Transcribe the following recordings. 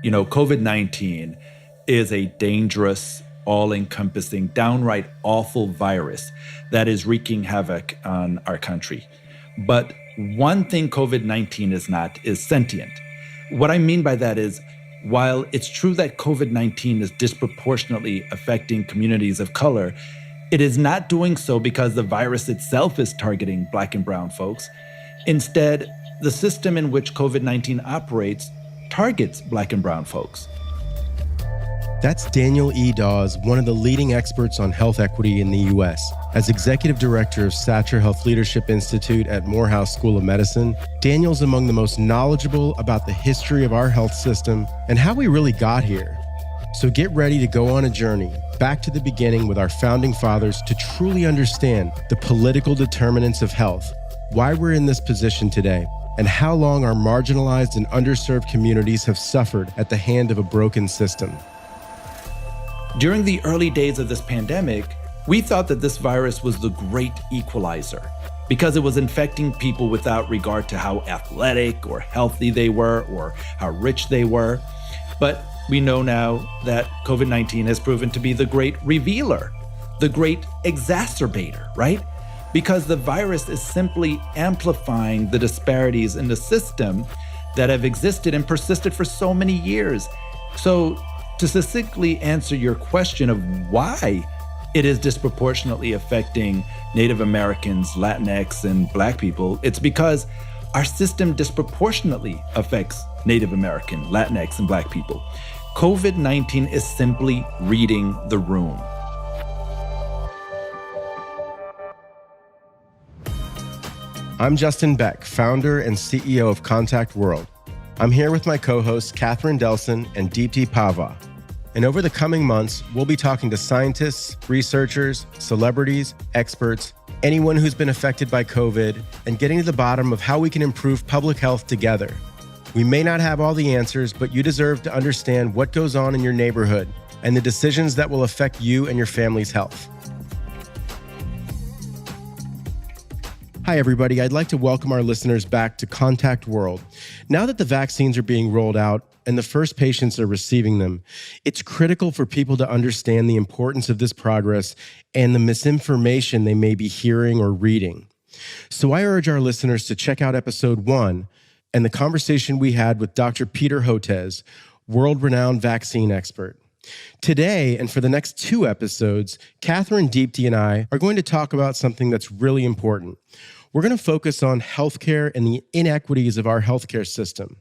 COVID-19 is a dangerous, all-encompassing, downright awful virus that is wreaking havoc on our country. But one thing COVID-19 is not is sentient. What I mean by that is, while it's true that COVID-19 is disproportionately affecting communities of color, it is not doing so because the virus itself is targeting Black and brown folks. Instead, the system in which COVID-19 operates targets Black and brown folks. That's Daniel E Dawes, one of the leading experts on health equity in the U.S. As executive director of Satcher Health Leadership Institute at Morehouse School of Medicine, Daniel's among the most knowledgeable about the history of our health system and how we really got here. So get ready to go on a journey back to the beginning with our founding fathers to truly understand the political determinants of health, why we're in this position today, and how long our marginalized and underserved communities have suffered at the hand of a broken system. During the early days of this pandemic, we thought that this virus was the great equalizer because it was infecting people without regard to how athletic or healthy they were or how rich they were. But we know now that COVID-19 has proven to be the great revealer, the great exacerbator, right? Because the virus is simply amplifying the disparities in the system that have existed and persisted for so many years. So, to succinctly answer your question of why it is disproportionately affecting Native Americans, Latinx, and Black people, it's because our system disproportionately affects Native American, Latinx, and Black people. COVID-19 is simply reading the room. I'm Justin Beck, founder and CEO of Contakt World. I'm here with my co-hosts Catherine Delson and Deepti Pava. And over the coming months, we'll be talking to scientists, researchers, celebrities, experts, anyone who's been affected by COVID, and getting to the bottom of how we can improve public health together. We may not have all the answers, but you deserve to understand what goes on in your neighborhood and the decisions that will affect you and your family's health. Hi, everybody. I'd like to welcome our listeners back to Contakt World. Now that the vaccines are being rolled out and the first patients are receiving them, it's critical for people to understand the importance of this progress and the misinformation they may be hearing or reading. So I urge our listeners to check out episode 1 and the conversation we had with Dr. Peter Hotez, world-renowned vaccine expert. Today, and for the next 2 episodes, Catherine, Deepti, and I are going to talk about something that's really important. We're going to focus on healthcare and the inequities of our healthcare system.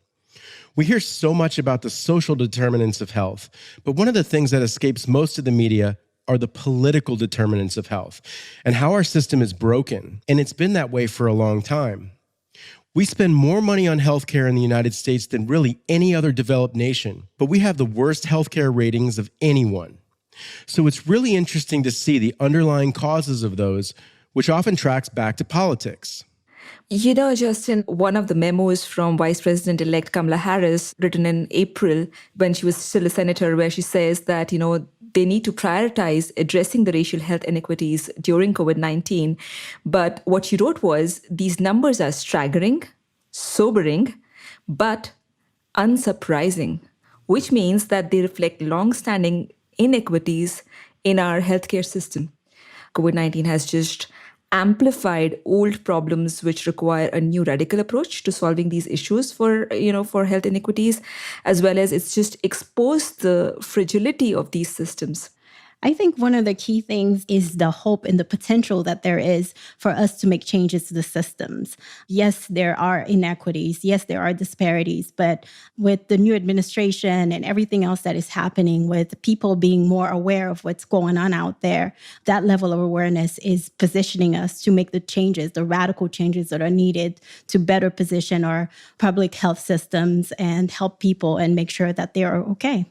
We hear so much about the social determinants of health, but one of the things that escapes most of the media are the political determinants of health and how our system is broken, and it's been that way for a long time. We spend more money on healthcare in the United States than really any other developed nation, but we have the worst healthcare ratings of anyone. So it's really interesting to see the underlying causes of those, which often tracks back to politics. You know, Justin, one of the memos from Vice President-elect Kamala Harris, written in April when she was still a senator, where she says that, they need to prioritize addressing the racial health inequities during COVID-19. But what she wrote was, these numbers are staggering, sobering, but unsurprising, which means that they reflect long-standing inequities in our healthcare system. COVID-19 has just amplified old problems which require a new radical approach to solving these issues for health inequities, as well as it's just exposed the fragility of these systems. I think one of the key things is the hope and the potential that there is for us to make changes to the systems. Yes, there are inequities. Yes, there are disparities. But with the new administration and everything else that is happening, with people being more aware of what's going on out there, that level of awareness is positioning us to make the changes, the radical changes that are needed to better position our public health systems and help people and make sure that they are okay.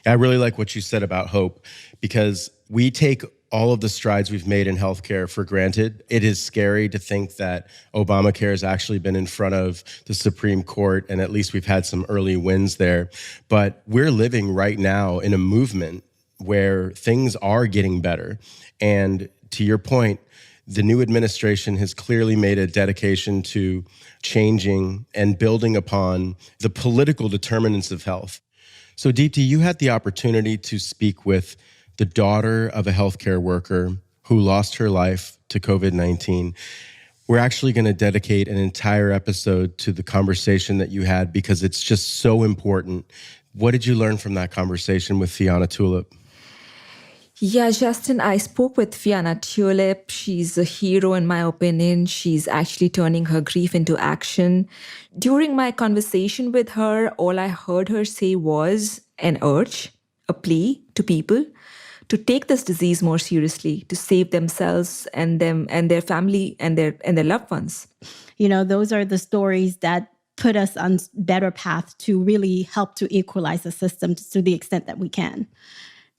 I really like what you said about hope, because we take all of the strides we've made in healthcare for granted. It is scary to think that Obamacare has actually been in front of the Supreme Court, and at least we've had some early wins there. But we're living right now in a movement where things are getting better. And to your point, the new administration has clearly made a dedication to changing and building upon the political determinants of health. So, Deepti, you had the opportunity to speak with the daughter of a healthcare worker who lost her life to COVID-19. We're actually going to dedicate an entire episode to the conversation that you had because it's just so important. What did you learn from that conversation with Fiona Tulip? Yeah, Justin, I spoke with Fiona Tulip. She's a hero, in my opinion. She's actually turning her grief into action. During my conversation with her, all I heard her say was an urge, a plea to people to take this disease more seriously, to save themselves and them and their family and their loved ones. You know, those are the stories that put us on better path to really help to equalize the system to the extent that we can.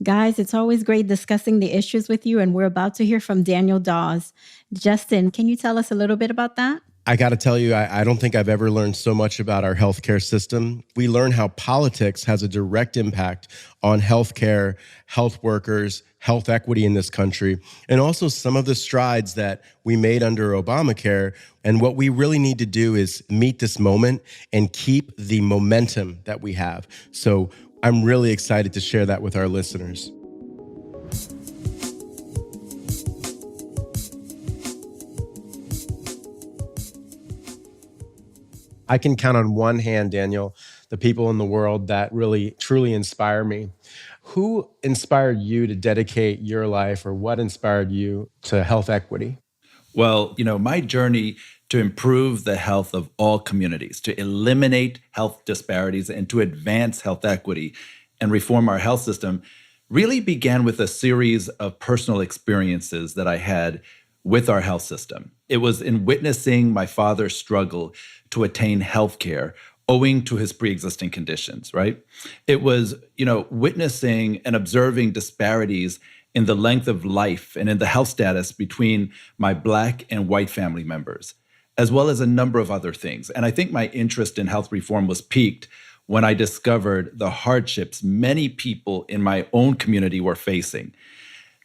Guys, it's always great discussing the issues with you, and we're about to hear from Daniel Dawes. Justin, can you tell us a little bit about that? I got to tell you, I don't think I've ever learned so much about our healthcare system. We learn how politics has a direct impact on healthcare, health workers, health equity in this country, and also some of the strides that we made under Obamacare. And what we really need to do is meet this moment and keep the momentum that we have. So I'm really excited to share that with our listeners. I can count on one hand, Daniel, the people in the world that really, truly inspire me. Who inspired you to dedicate your life, or what inspired you to health equity? Well, my journey to improve the health of all communities, to eliminate health disparities, and to advance health equity and reform our health system really began with a series of personal experiences that I had with our health system. It was in witnessing my father's struggle to attain health care owing to his pre-existing conditions, right? It was, witnessing and observing disparities in the length of life and in the health status between my Black and white family members, as well as a number of other things. And I think my interest in health reform was piqued when I discovered the hardships many people in my own community were facing.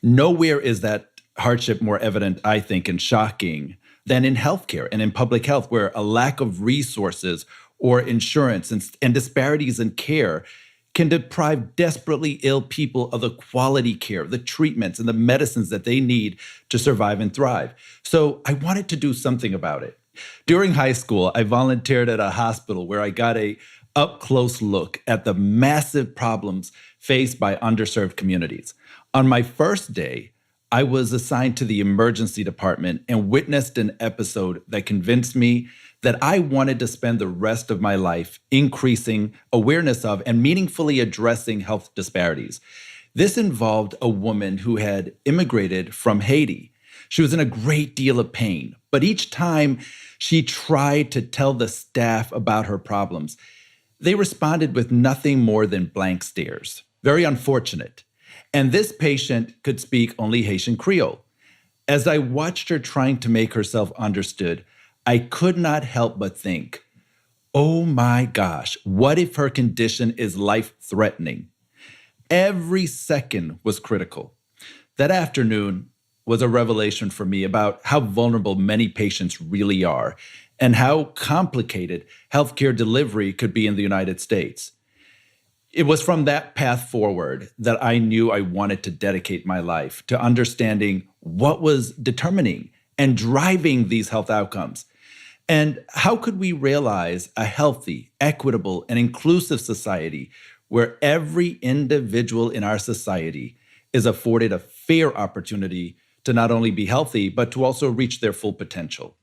Nowhere is that hardship more evident, I think, and shocking than in healthcare and in public health, where a lack of resources or insurance and disparities in care can deprive desperately ill people of the quality care, the treatments, and the medicines that they need to survive and thrive. So I wanted to do something about it. During high school, I volunteered at a hospital where I got a up-close look at the massive problems faced by underserved communities. On my first day, I was assigned to the emergency department and witnessed an episode that convinced me that I wanted to spend the rest of my life increasing awareness of and meaningfully addressing health disparities. This involved a woman who had immigrated from Haiti. She was in a great deal of pain, but each time she tried to tell the staff about her problems, they responded with nothing more than blank stares. Very unfortunate. And this patient could speak only Haitian Creole. As I watched her trying to make herself understood, I could not help but think, oh my gosh, what if her condition is life-threatening? Every second was critical. That afternoon was a revelation for me about how vulnerable many patients really are and how complicated healthcare delivery could be in the United States. It was from that path forward that I knew I wanted to dedicate my life to understanding what was determining and driving these health outcomes. And how could we realize a healthy, equitable, and inclusive society where every individual in our society is afforded a fair opportunity to not only be healthy, but to also reach their full potential?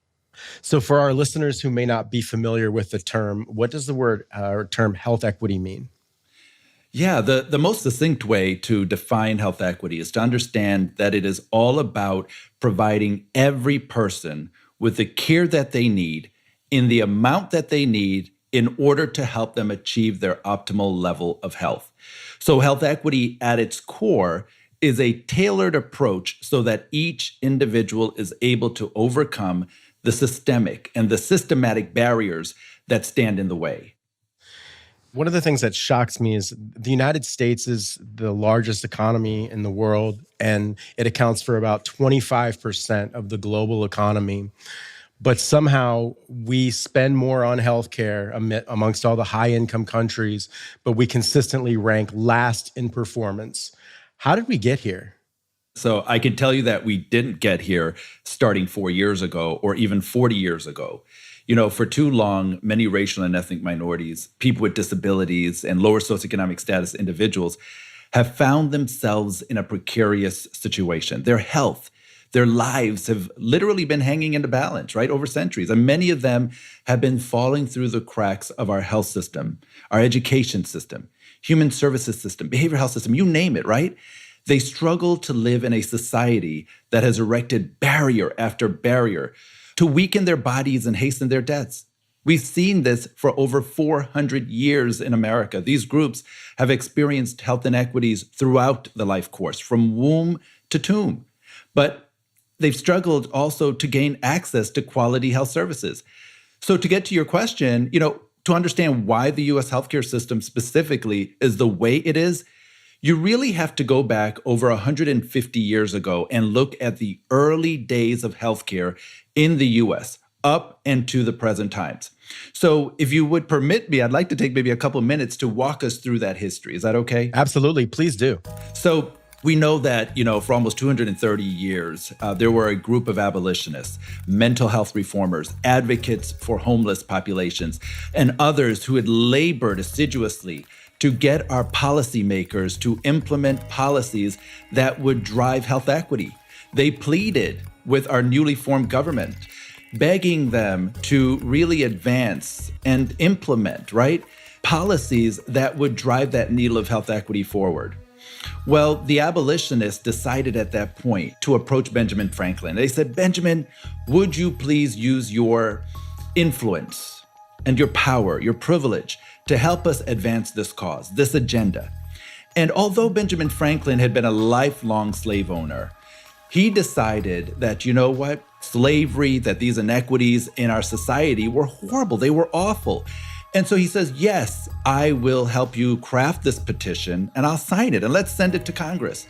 So for our listeners who may not be familiar with the term, what does the word or term health equity mean? Yeah, the most succinct way to define health equity is to understand that it is all about providing every person with the care that they need in the amount that they need in order to help them achieve their optimal level of health. So health equity at its core is a tailored approach so that each individual is able to overcome the systemic and the systematic barriers that stand in the way. One of the things that shocks me is the United States is the largest economy in the world, and it accounts for about 25% of the global economy. but somehow we spend more on healthcare amongst all the high-income countries, but we consistently rank last in performance. How did we get here? So I can tell you that we didn't get here starting 4 years ago or even 40 years ago. For too long, many racial and ethnic minorities, people with disabilities, and lower socioeconomic status individuals have found themselves in a precarious situation. Their health, their lives have literally been hanging in the balance, right, over centuries. And many of them have been falling through the cracks of our health system, our education system, human services system, behavioral health system, you name it, right? They struggle to live in a society that has erected barrier after barrier to weaken their bodies and hasten their deaths. We've seen this for over 400 years in America. These groups have experienced health inequities throughout the life course, from womb to tomb. But they've struggled also to gain access to quality health services. So to get to your question, to understand why the U.S. healthcare system specifically is the way it is, you really have to go back over 150 years ago and look at the early days of healthcare in the U.S., up and to the present times. So if you would permit me, I'd like to take maybe a couple minutes to walk us through that history. Is that okay? Absolutely. Please do. So we know that, for almost 230 years, there were a group of abolitionists, mental health reformers, advocates for homeless populations, and others who had labored assiduously to get our policymakers to implement policies that would drive health equity. They pleaded with our newly formed government, begging them to really advance and implement, right, policies that would drive that needle of health equity forward. Well, the abolitionists decided at that point to approach Benjamin Franklin. They said, Benjamin, would you please use your influence and your power, your privilege, to help us advance this cause, this agenda? And although Benjamin Franklin had been a lifelong slave owner, he decided that, slavery, that these inequities in our society were horrible, they were awful. And so he says, yes, I will help you craft this petition and I'll sign it and let's send it to Congress.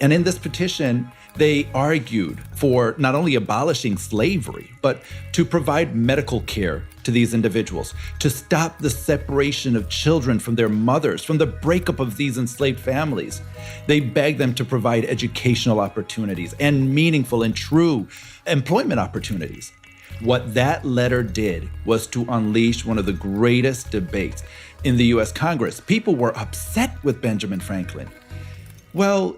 And in this petition, they argued for not only abolishing slavery, but to provide medical care to these individuals, to stop the separation of children from their mothers, from the breakup of these enslaved families. They begged them to provide educational opportunities and meaningful and true employment opportunities. What that letter did was to unleash one of the greatest debates in the US Congress. People were upset with Benjamin Franklin. Well,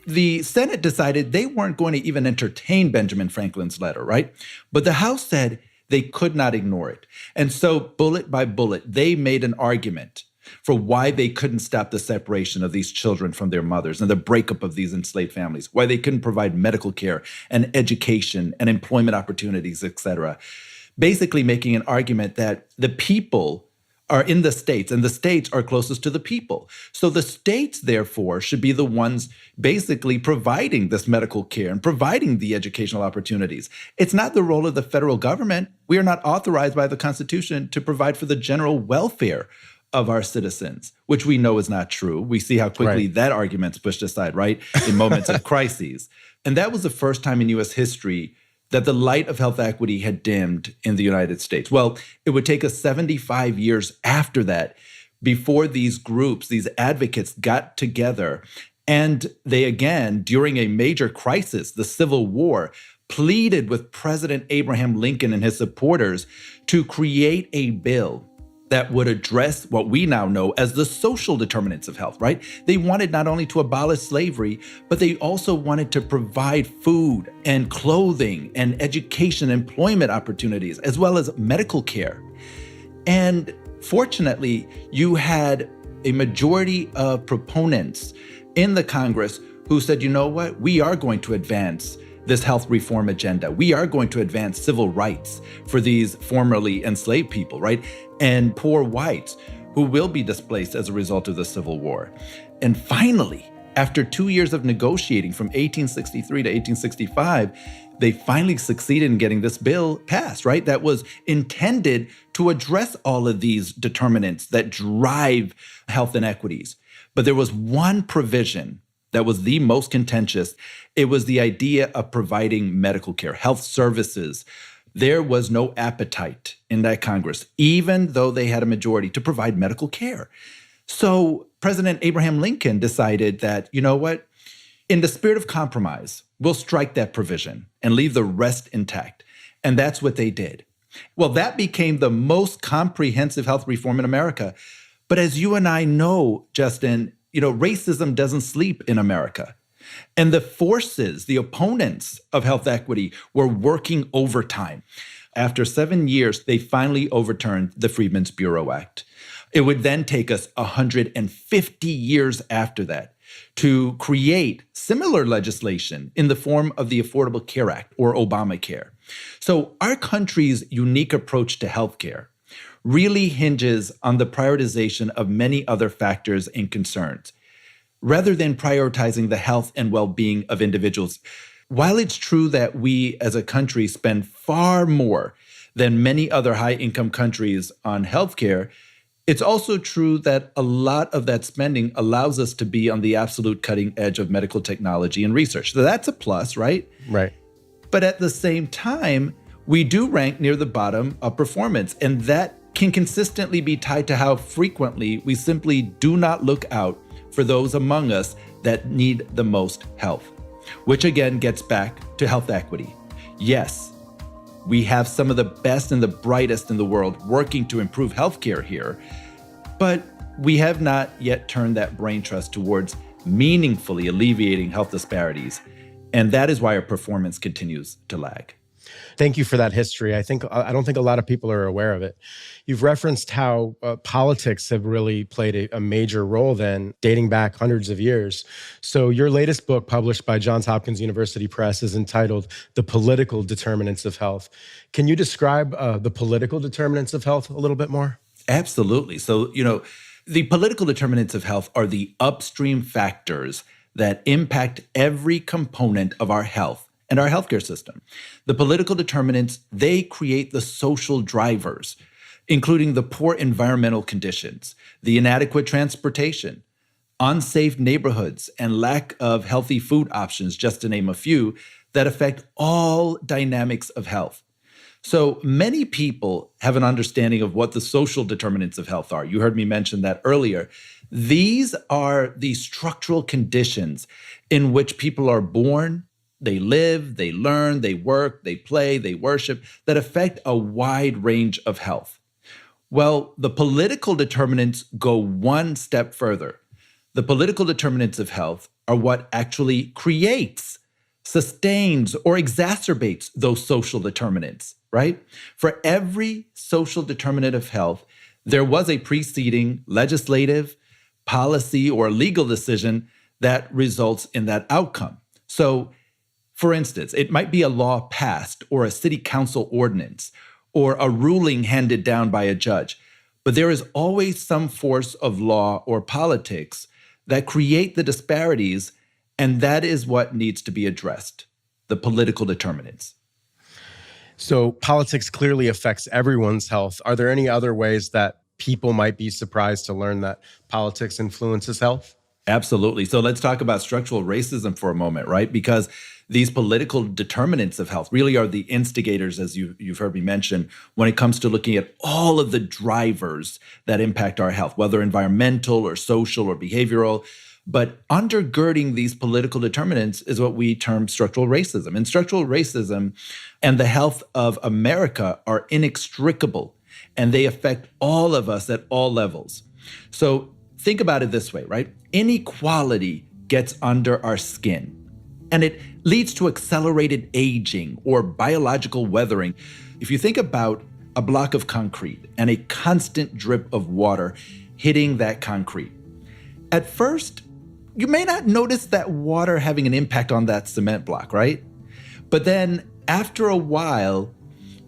the Senate decided they weren't going to even entertain Benjamin Franklin's letter, right? But the House said they could not ignore it. And so, bullet by bullet, they made an argument for why they couldn't stop the separation of these children from their mothers and the breakup of these enslaved families, why they couldn't provide medical care and education and employment opportunities, et cetera. Basically making an argument that the people are in the states and the states are closest to the people. So the states, therefore, should be the ones basically providing this medical care and providing the educational opportunities. It's not the role of the federal government. We are not authorized by the Constitution to provide for the general welfare of our citizens, which we know is not true. We see how quickly that argument's pushed aside, right, in moments of crises. And that was the first time in U.S. history that the light of health equity had dimmed in the United States. Well, it would take us 75 years after that before these groups, these advocates got together and they again, during a major crisis, the Civil War, pleaded with President Abraham Lincoln and his supporters to create a bill that would address what we now know as the social determinants of health, right? They wanted not only to abolish slavery, but they also wanted to provide food and clothing and education, employment opportunities, as well as medical care. And fortunately, you had a majority of proponents in the Congress who said, you know what, we are going to advance this health reform agenda. We are going to advance civil rights for these formerly enslaved people, right? And poor whites who will be displaced as a result of the Civil War. And finally, after 2 years of negotiating from 1863 to 1865, they finally succeeded in getting this bill passed, right? That was intended to address all of these determinants that drive health inequities. But there was one provision that was the most contentious. It was the idea of providing medical care, health services There was no appetite in that Congress, even though they had a majority, to provide medical care. So President Abraham Lincoln decided that, you know what? In the spirit of compromise, we'll strike that provision and leave the rest intact. And that's what they did. Well, that became the most comprehensive health reform in America. But as you and I know, Justin, racism doesn't sleep in America. And the forces, the opponents of health equity were working overtime. After 7 years, they finally overturned the Freedmen's Bureau Act. It would then take us 150 years after that to create similar legislation in the form of the Affordable Care Act, or Obamacare. So our country's unique approach to healthcare really hinges on the prioritization of many other factors and concerns, rather than prioritizing the health and well-being of individuals. While it's true that we as a country spend far more than many other high-income countries on healthcare, it's also true that a lot of that spending allows us to be on the absolute cutting edge of medical technology and research. So that's a plus, right? Right. But at the same time, we do rank near the bottom of performance, and that can consistently be tied to how frequently we simply do not look out for those among us that need the most help, which again gets back to health equity. Yes, we have some of the best and the brightest in the world working to improve healthcare here, but we have not yet turned that brain trust towards meaningfully alleviating health disparities, and that is why our performance continues to lag. Thank you for that history. I don't think a lot of people are aware of it. You've referenced how politics have really played a major role then, dating back hundreds of years. So your latest book, published by Johns Hopkins University Press, is entitled The Political Determinants of Health. Can you describe the political determinants of health a little bit more? Absolutely. So, the political determinants of health are the upstream factors that impact every component of our health and our healthcare system. The political determinants, they create the social drivers, including the poor environmental conditions, the inadequate transportation, unsafe neighborhoods, and lack of healthy food options, just to name a few, that affect all dynamics of health. So many people have an understanding of what the social determinants of health are. You heard me mention that earlier. These are the structural conditions in which people are born, they live, they learn, they work, they play, they worship, that affect a wide range of health. Well, the political determinants go one step further. The political determinants of health are what actually creates, sustains, or exacerbates those social determinants, right? For every social determinant of health, there was a preceding legislative, policy, or legal decision that results in that outcome. So, for instance, it might be a law passed or a city council ordinance or a ruling handed down by a judge, but there is always some force of law or politics that create the disparities, and that is what needs to be addressed, the political determinants. So politics clearly affects everyone's health. Are there any other ways that people might be surprised to learn that politics influences health? Absolutely. So let's talk about structural racism for a moment, right? Because these political determinants of health really are the instigators, as you've heard me mention, when it comes to looking at all of the drivers that impact our health, whether environmental or social or behavioral. But undergirding these political determinants is what we term structural racism. And structural racism and the health of America are inextricable, and they affect all of us at all levels. So think about it this way, right? Inequality gets under our skin, and it leads to accelerated aging or biological weathering. If you think about a block of concrete and a constant drip of water hitting that concrete, at first, you may not notice that water having an impact on that cement block, right? But then after a while,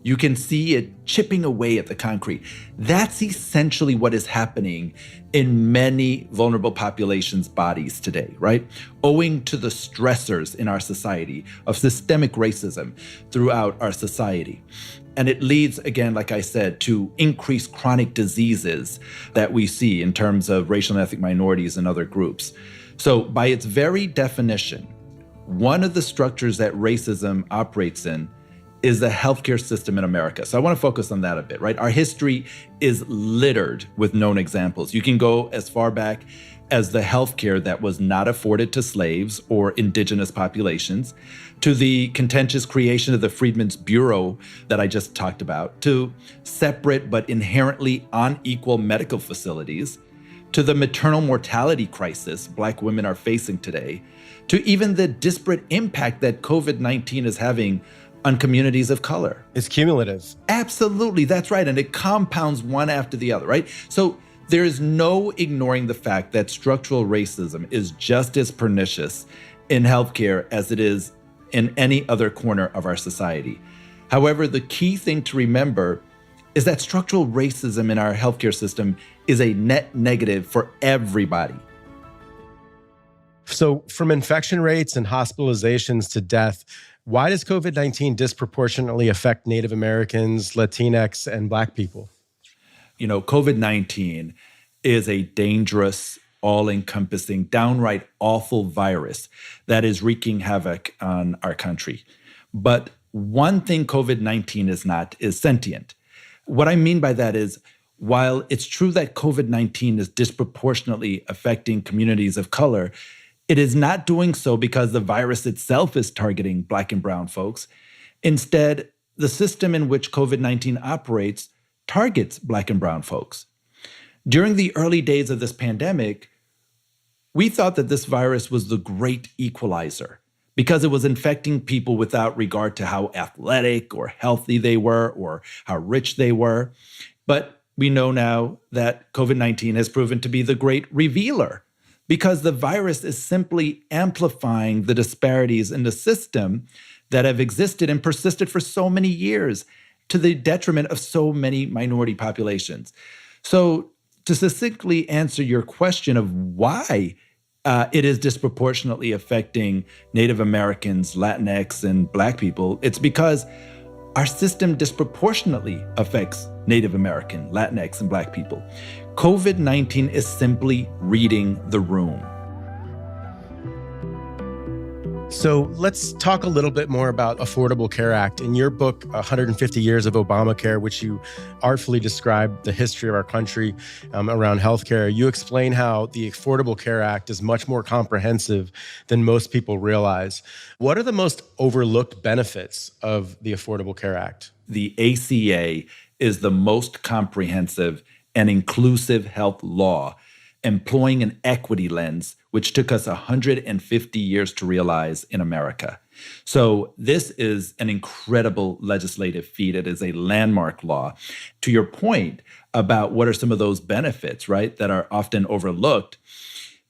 you can see it chipping away at the concrete. That's essentially what is happening in many vulnerable populations' bodies today, right? Owing to the stressors in our society of systemic racism throughout our society. And it leads, again, like I said, to increased chronic diseases that we see in terms of racial and ethnic minorities and other groups. So by its very definition, one of the structures that racism operates in is the healthcare system in America. So I want to focus on that a bit, right? Our history is littered with known examples. You can go as far back as the healthcare that was not afforded to slaves or indigenous populations, to the contentious creation of the Freedmen's Bureau that I just talked about, to separate but inherently unequal medical facilities, to the maternal mortality crisis Black women are facing today, to even the disparate impact that COVID-19 is having on communities of color. It's cumulative. Absolutely, that's right. And it compounds one after the other, right? So there is no ignoring the fact that structural racism is just as pernicious in healthcare as it is in any other corner of our society. However, the key thing to remember is that structural racism in our healthcare system is a net negative for everybody. So from infection rates and hospitalizations to death, why does COVID-19 disproportionately affect Native Americans, Latinx, and Black people? You know, COVID-19 is a dangerous, all-encompassing, downright awful virus that is wreaking havoc on our country. But one thing COVID-19 is not is sentient. What I mean by that is, while it's true that COVID-19 is disproportionately affecting communities of color, it is not doing so because the virus itself is targeting Black and brown folks. Instead, the system in which COVID-19 operates targets Black and brown folks. During the early days of this pandemic, we thought that this virus was the great equalizer because it was infecting people without regard to how athletic or healthy they were or how rich they were. But we know now that COVID-19 has proven to be the great revealer, because the virus is simply amplifying the disparities in the system that have existed and persisted for so many years, to the detriment of so many minority populations. So to succinctly answer your question of why it is disproportionately affecting Native Americans, Latinx, and Black people, it's because our system disproportionately affects Native American, Latinx, and Black people. COVID-19 is simply reading the room. So let's talk a little bit more about Affordable Care Act. In your book, 150 Years of Obamacare, which you artfully describe the history of our country around healthcare, you explain how the Affordable Care Act is much more comprehensive than most people realize. What are the most overlooked benefits of the Affordable Care Act? The ACA is the most comprehensive and inclusive health law, employing an equity lens, which took us 150 years to realize in America. So this is an incredible legislative feat. It is a landmark law. To your point about what are some of those benefits, right, that are often overlooked,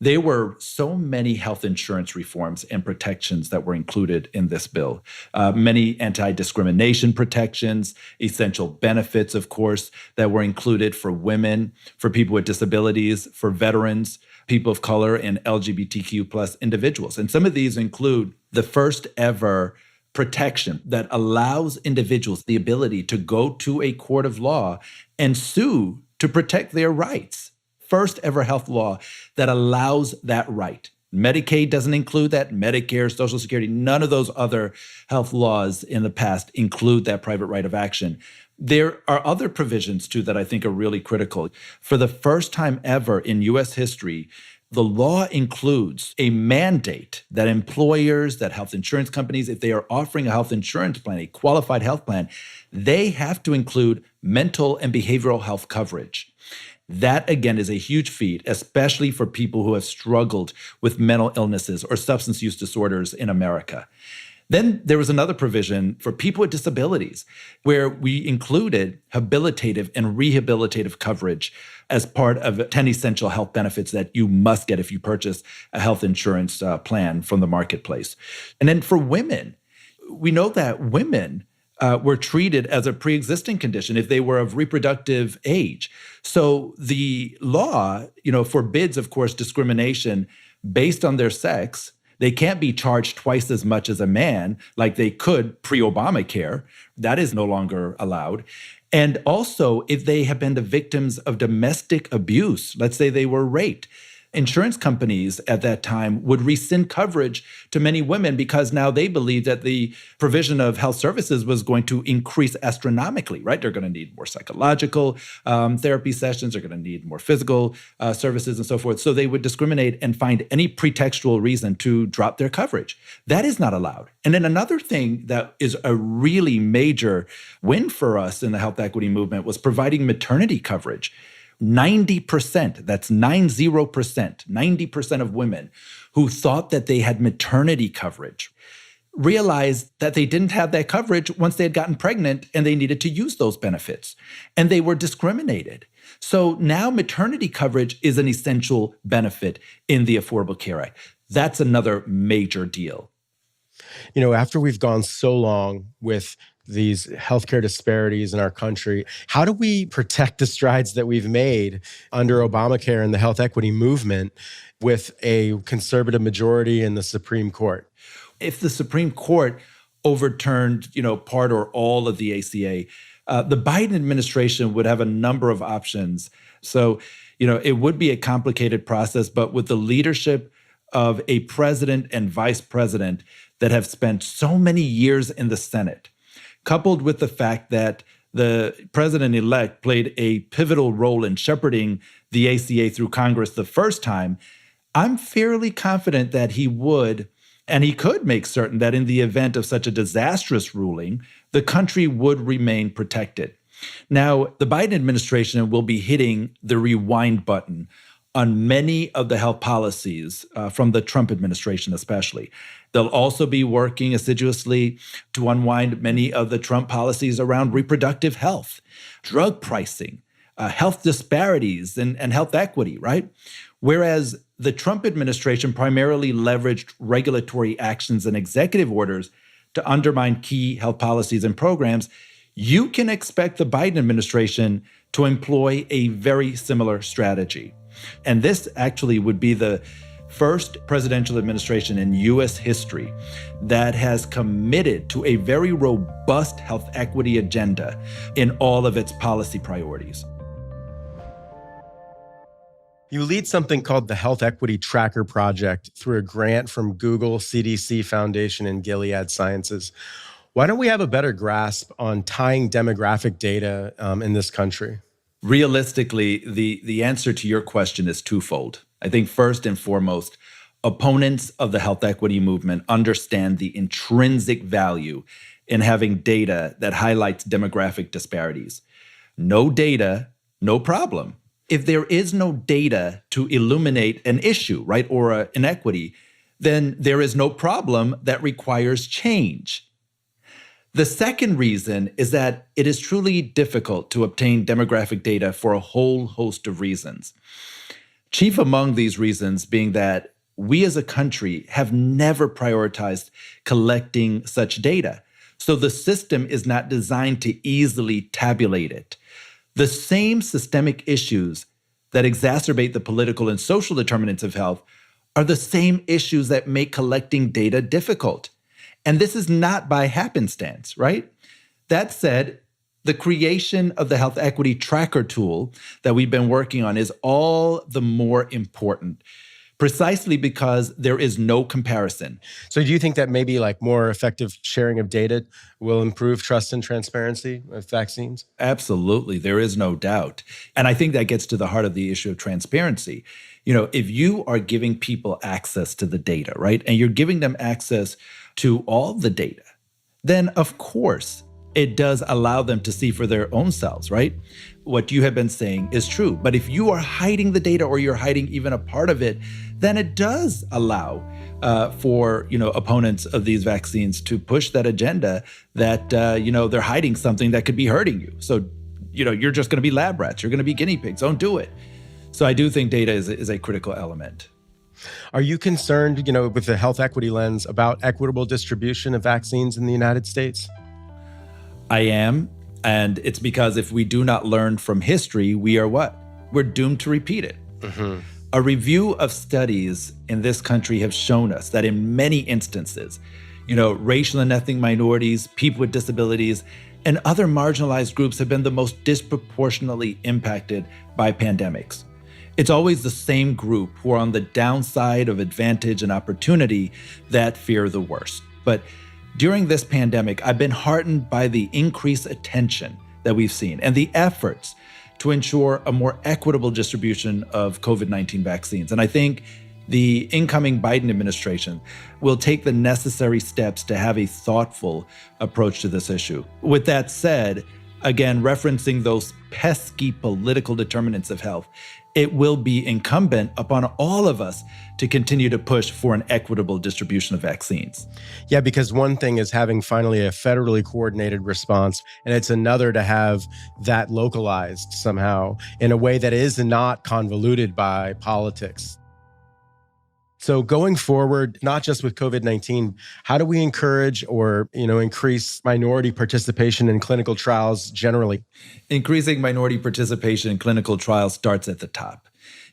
there were so many health insurance reforms and protections that were included in this bill. Many anti-discrimination protections, essential benefits, of course, that were included for women, for people with disabilities, for veterans, people of color, and LGBTQ plus individuals. And some of these include the first ever protection that allows individuals the ability to go to a court of law and sue to protect their rights. First ever health law that allows that right. Medicaid doesn't include that, Medicare, Social Security, none of those other health laws in the past include that private right of action. There are other provisions too that I think are really critical. For the first time ever in US history, the law includes a mandate that employers, that health insurance companies, if they are offering a health insurance plan, a qualified health plan, they have to include mental and behavioral health coverage. That, again, is a huge feat, especially for people who have struggled with mental illnesses or substance use disorders in America. Then there was another provision for people with disabilities where we included habilitative and rehabilitative coverage as part of 10 essential health benefits that you must get if you purchase a health insurance plan from the marketplace. And then for women, we know that women were treated as a pre-existing condition if they were of reproductive age. So the law, forbids, of course, discrimination based on their sex. They can't be charged twice as much as a man like they could pre-Obamacare. That is no longer allowed. And also, if they have been the victims of domestic abuse, let's say they were raped, insurance companies at that time would rescind coverage to many women because now they believed that the provision of health services was going to increase astronomically, right? They're going to need more psychological therapy sessions. They're going to need more physical services and so forth. So they would discriminate and find any pretextual reason to drop their coverage. That is not allowed. And then another thing that is a really major win for us in the health equity movement was providing maternity coverage. 90%, that's 90% of women who thought that they had maternity coverage realized that they didn't have that coverage once they had gotten pregnant and they needed to use those benefits. And they were discriminated. So now maternity coverage is an essential benefit in the Affordable Care Act. That's another major deal. You know, after we've gone so long with these healthcare disparities in our country, how do we protect the strides that we've made under Obamacare and the health equity movement with a conservative majority in the Supreme Court? If the Supreme Court overturned, part or all of the ACA, the Biden administration would have a number of options. So, it would be a complicated process, but with the leadership of a president and vice president that have spent so many years in the Senate, coupled with the fact that the president-elect played a pivotal role in shepherding the ACA through Congress the first time, I'm fairly confident that he would, and he could make certain that in the event of such a disastrous ruling, the country would remain protected. Now, the Biden administration will be hitting the rewind button on many of the health policies from the Trump administration especially. They'll also be working assiduously to unwind many of the Trump policies around reproductive health, drug pricing, health disparities, and health equity, right? Whereas the Trump administration primarily leveraged regulatory actions and executive orders to undermine key health policies and programs, you can expect the Biden administration to employ a very similar strategy. And this actually would be the first presidential administration in U.S. history that has committed to a very robust health equity agenda in all of its policy priorities. You lead something called the Health Equity Tracker Project through a grant from Google, CDC Foundation, and Gilead Sciences. Why don't we have a better grasp on tying demographic data in this country? Realistically, the answer to your question is twofold. I think first and foremost, opponents of the health equity movement understand the intrinsic value in having data that highlights demographic disparities. No data, no problem. If there is no data to illuminate an issue, right, or an inequity, then there is no problem that requires change. The second reason is that it is truly difficult to obtain demographic data for a whole host of reasons. Chief among these reasons being that we as a country have never prioritized collecting such data. So the system is not designed to easily tabulate it. The same systemic issues that exacerbate the political and social determinants of health are the same issues that make collecting data difficult. And this is not by happenstance, right? That said, the creation of the Health Equity Tracker tool that we've been working on is all the more important, precisely because there is no comparison. So do you think that maybe like more effective sharing of data will improve trust and transparency with vaccines? Absolutely. There is no doubt. And I think that gets to the heart of the issue of transparency. If you are giving people access to the data, right, and you're giving them access to all the data, then of course it does allow them to see for their own selves, right? What you have been saying is true. But if you are hiding the data or you're hiding even a part of it, then it does allow for opponents of these vaccines to push that agenda that they're hiding something that could be hurting you. So you're just going to be lab rats. You're going to be guinea pigs. Don't do it. So I do think data is a critical element. Are you concerned, with the health equity lens about equitable distribution of vaccines in the United States? I am. And it's because if we do not learn from history, we are what? We're doomed to repeat it. Mm-hmm. A review of studies in this country have shown us that in many instances, racial and ethnic minorities, people with disabilities, and other marginalized groups have been the most disproportionately impacted by pandemics. It's always the same group who are on the downside of advantage and opportunity that fear the worst. But during this pandemic, I've been heartened by the increased attention that we've seen and the efforts to ensure a more equitable distribution of COVID-19 vaccines. And I think the incoming Biden administration will take the necessary steps to have a thoughtful approach to this issue. With that said, again, referencing those pesky political determinants of health, it will be incumbent upon all of us to continue to push for an equitable distribution of vaccines. Yeah, because one thing is having finally a federally coordinated response, and it's another to have that localized somehow in a way that is not convoluted by politics. So going forward, not just with COVID-19, how do we encourage or, increase minority participation in clinical trials generally? Increasing minority participation in clinical trials starts at the top.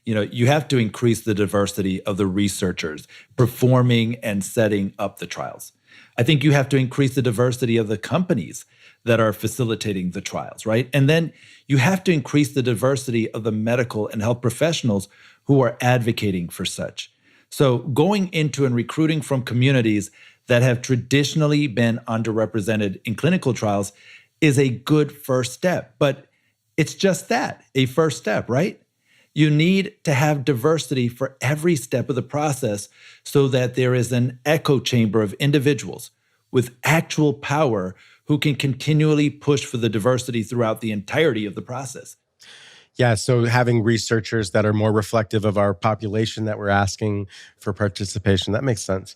You have to increase the diversity of the researchers performing and setting up the trials. I think you have to increase the diversity of the companies that are facilitating the trials, right? And then you have to increase the diversity of the medical and health professionals who are advocating for such. So going into and recruiting from communities that have traditionally been underrepresented in clinical trials is a good first step. But it's just that, a first step, right? You need to have diversity for every step of the process so that there is an echo chamber of individuals with actual power who can continually push for the diversity throughout the entirety of the process. Yeah, so having researchers that are more reflective of our population that we're asking for participation, that makes sense.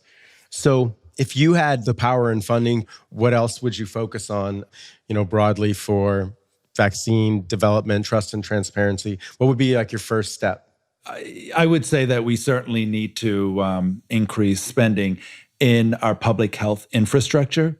So if you had the power and funding, what else would you focus on, broadly for vaccine development, trust and transparency? What would be like your first step? I would say that we certainly need to increase spending in our public health infrastructure.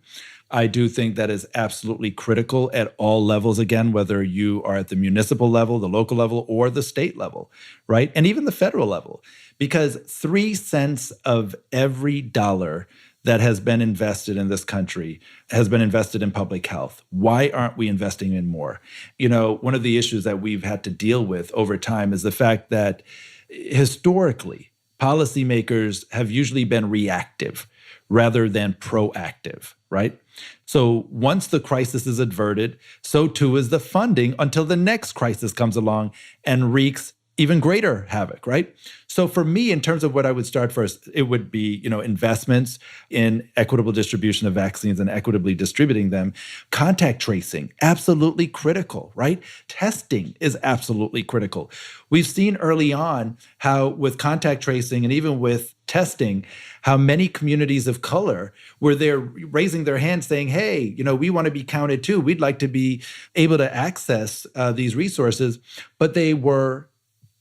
I do think that is absolutely critical at all levels, again, whether you are at the municipal level, the local level, or the state level, right? And even the federal level, because 3 cents of every dollar that has been invested in this country has been invested in public health. Why aren't we investing in more? One of the issues that we've had to deal with over time is the fact that historically, policymakers have usually been reactive rather than proactive, right? So once the crisis is averted, so too is the funding until the next crisis comes along and wreaks even greater havoc, right? So for me, in terms of what I would start first, it would be, investments in equitable distribution of vaccines and equitably distributing them. Contact tracing, absolutely critical, right? Testing is absolutely critical. We've seen early on how with contact tracing and even with testing, how many communities of color were there raising their hands saying, hey, we want to be counted too. We'd like to be able to access these resources, but they were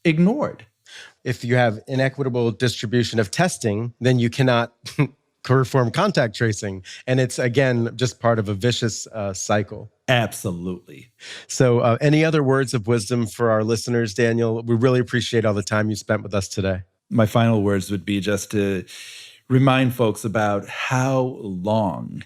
ignored. If you have inequitable distribution of testing, then you cannot perform contact tracing. And it's, again, just part of a vicious cycle. Absolutely. So any other words of wisdom for our listeners, Daniel? We really appreciate all the time you spent with us today. My final words would be just to remind folks about how long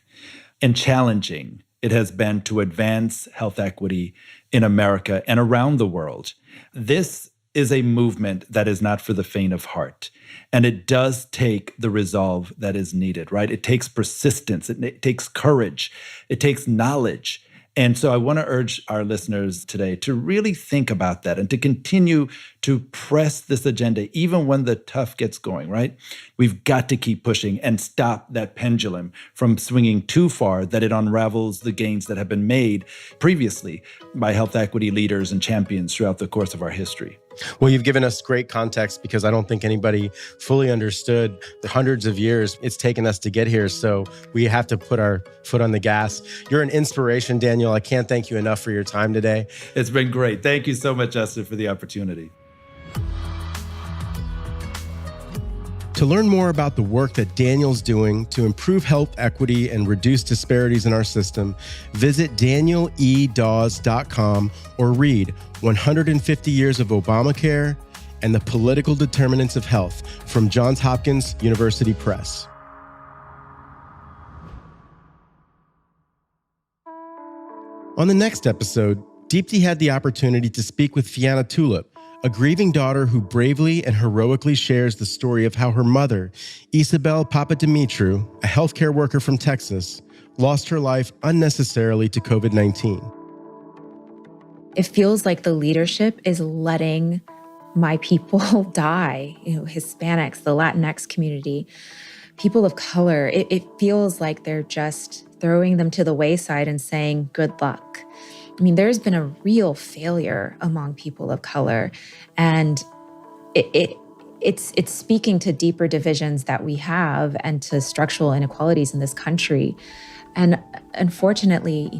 and challenging it has been to advance health equity in America and around the world. This is a movement that is not for the faint of heart. And it does take the resolve that is needed, right? It takes persistence. It takes courage. It takes knowledge. And so I want to urge our listeners today to really think about that and to continue to press this agenda, even when the tough gets going, right? We've got to keep pushing and stop that pendulum from swinging too far that it unravels the gains that have been made previously by health equity leaders and champions throughout the course of our history. Well, you've given us great context because I don't think anybody fully understood the hundreds of years it's taken us to get here. So we have to put our foot on the gas. You're an inspiration, Daniel. I can't thank you enough for your time today. It's been great. Thank you so much, Justin, for the opportunity. To learn more about the work that Daniel's doing to improve health equity and reduce disparities in our system, visit danieledawes.com or read 150 Years of Obamacare and the Political Determinants of Health from Johns Hopkins University Press. On the next episode, Deepti had the opportunity to speak with Fiona Tulip, a grieving daughter who bravely and heroically shares the story of how her mother, Isabel Papademitru, a healthcare worker from Texas, lost her life unnecessarily to COVID-19. It feels like the leadership is letting my people die, Hispanics, the Latinx community, people of color. It feels like they're just throwing them to the wayside and saying, good luck. I mean, there's been a real failure among people of color, and it's speaking to deeper divisions that we have and to structural inequalities in this country. And unfortunately,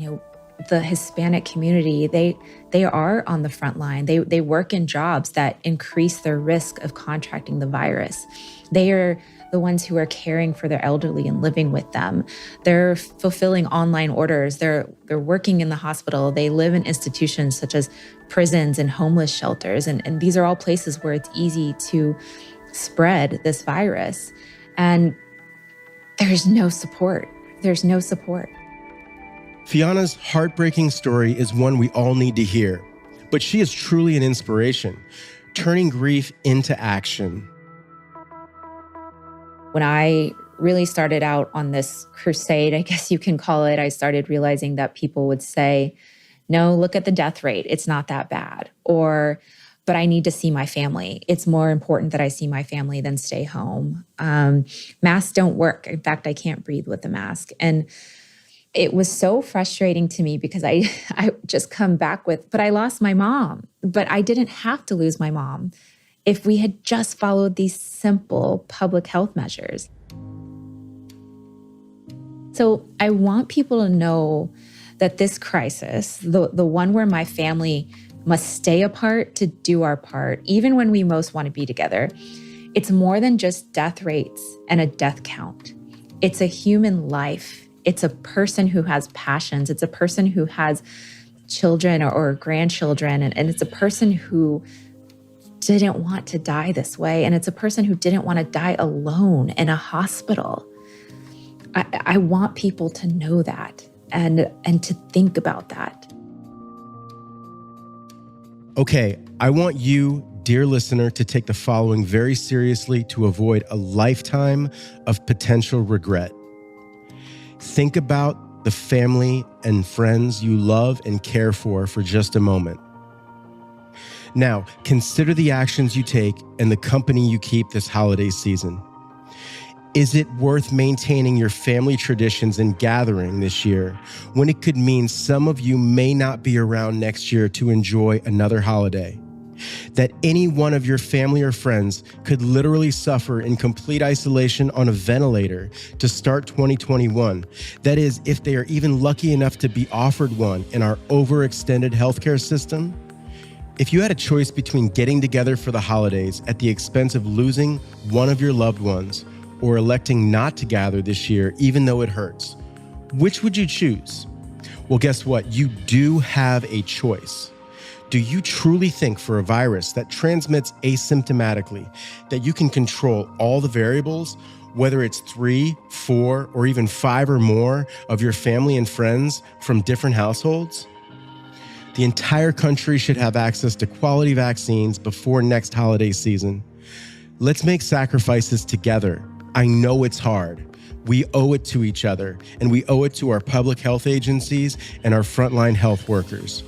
the Hispanic community, they are on the front line. They work in jobs that increase their risk of contracting the virus. They are the ones who are caring for their elderly and living with them. They're fulfilling online orders. They're working in the hospital. They live in institutions such as prisons and homeless shelters. And these are all places where it's easy to spread this virus. And there's no support. There's no support. Fianna's heartbreaking story is one we all need to hear, but she is truly an inspiration, turning grief into action. When I really started out on this crusade, I guess you can call it, I started realizing that people would say, no, look at the death rate. It's not that bad. Or, but I need to see my family. It's more important that I see my family than stay home. Masks don't work. In fact, I can't breathe with the mask. And it was so frustrating to me because I just come back with, but I lost my mom. But I didn't have to lose my mom if we had just followed these simple public health measures. So I want people to know that this crisis, the one where my family must stay apart to do our part, even when we most want to be together, it's more than just death rates and a death count. It's a human life. It's a person who has passions. It's a person who has children or grandchildren. And it's a person who didn't want to die this way. And it's a person who didn't want to die alone in a hospital. I want people to know that and to think about that. Okay, I want you, dear listener, to take the following very seriously to avoid a lifetime of potential regret. Think about the family and friends you love and care for just a moment. Now, consider the actions you take and the company you keep this holiday season. Is it worth maintaining your family traditions and gathering this year when it could mean some of you may not be around next year to enjoy another holiday? That any one of your family or friends could literally suffer in complete isolation on a ventilator to start 2021. That is, if they are even lucky enough to be offered one in our overextended healthcare system. If you had a choice between getting together for the holidays at the expense of losing one of your loved ones or electing not to gather this year, even though it hurts, which would you choose? Well, guess what? You do have a choice. Do you truly think for a virus that transmits asymptomatically that you can control all the variables, whether it's 3, 4, or even 5 or more of your family and friends from different households? The entire country should have access to quality vaccines before next holiday season. Let's make sacrifices together. I know it's hard. We owe it to each other, and we owe it to our public health agencies and our frontline health workers.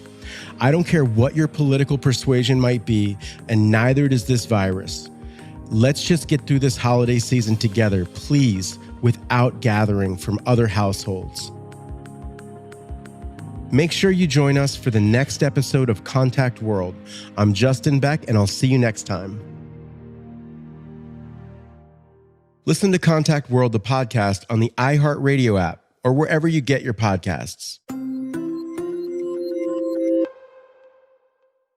I don't care what your political persuasion might be, and neither does this virus. Let's just get through this holiday season together, please, without gathering from other households. Make sure you join us for the next episode of Contakt World. I'm Justin Beck, and I'll see you next time. Listen to Contakt World, the podcast, on the iHeartRadio app or wherever you get your podcasts.